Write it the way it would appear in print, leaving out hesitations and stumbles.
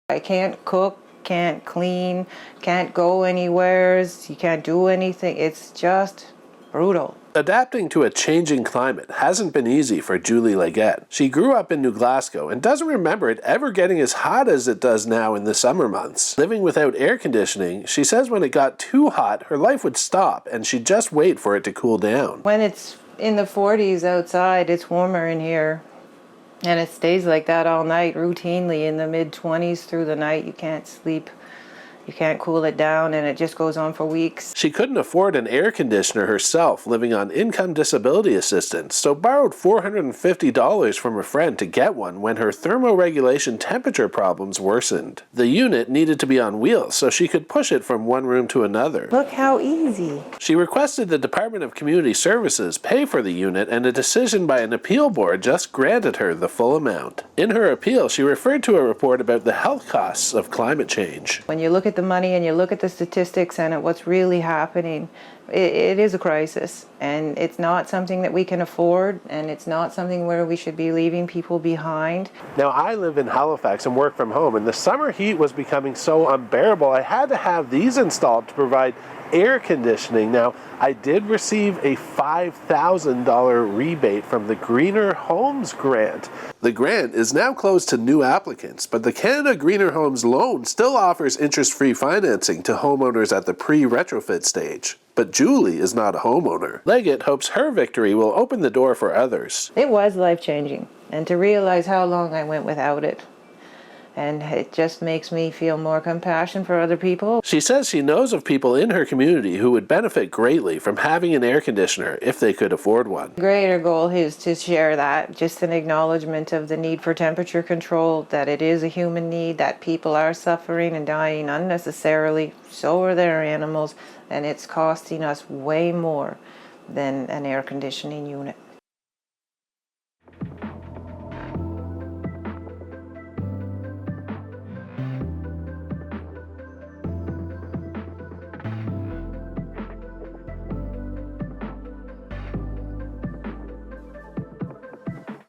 I can't cook, can't clean, can't go anywheres, you can't do anything. It's just brutal. Adapting to a changing climate hasn't been easy for Julie Leggett. She grew up in New Glasgow and doesn't remember it ever getting as hot as it does now in the summer months. Living without air conditioning, she says when it got too hot, her life would stop and she'd just wait for it to cool down. When it's in the 40s outside, it's warmer in here. And it stays like that all night, routinely in the mid-20s through the night. You can't sleep. You can't cool it down, and it just goes on for weeks. She couldn't afford an air conditioner herself, living on income disability assistance, so borrowed $450 from a friend to get one when her thermoregulation temperature problems worsened. The unit needed to be on wheels so she could push it from one room to another. Look how easy. She requested the Department of Community Services pay for the unit, and a decision by an appeal board just granted her the full amount. In her appeal, she referred to a report about the health costs of climate change. When you look at the money and you look at the statistics and at what's really happening, it is a crisis, and it's not something that we can afford, and it's not something where we should be leaving people behind. Now, I live in Halifax and work from home, and the summer heat was becoming so unbearable I had to have these installed to provide air conditioning. Now, I did receive a $5,000 rebate from the Greener Homes Grant. The grant is now closed to new applicants, but the Canada Greener Homes loan still offers interest-free financing to homeowners at the pre-retrofit stage. But Julie is not a homeowner. Leggett hopes her victory will open the door for others. It was life-changing, and to realize how long I went without it. And it just makes me feel more compassion for other people. She says she knows of people in her community who would benefit greatly from having an air conditioner if they could afford one. The greater goal is to share that, just an acknowledgement of the need for temperature control, that it is a human need, that people are suffering and dying unnecessarily, so are their animals, and it's costing us way more than an air conditioning unit.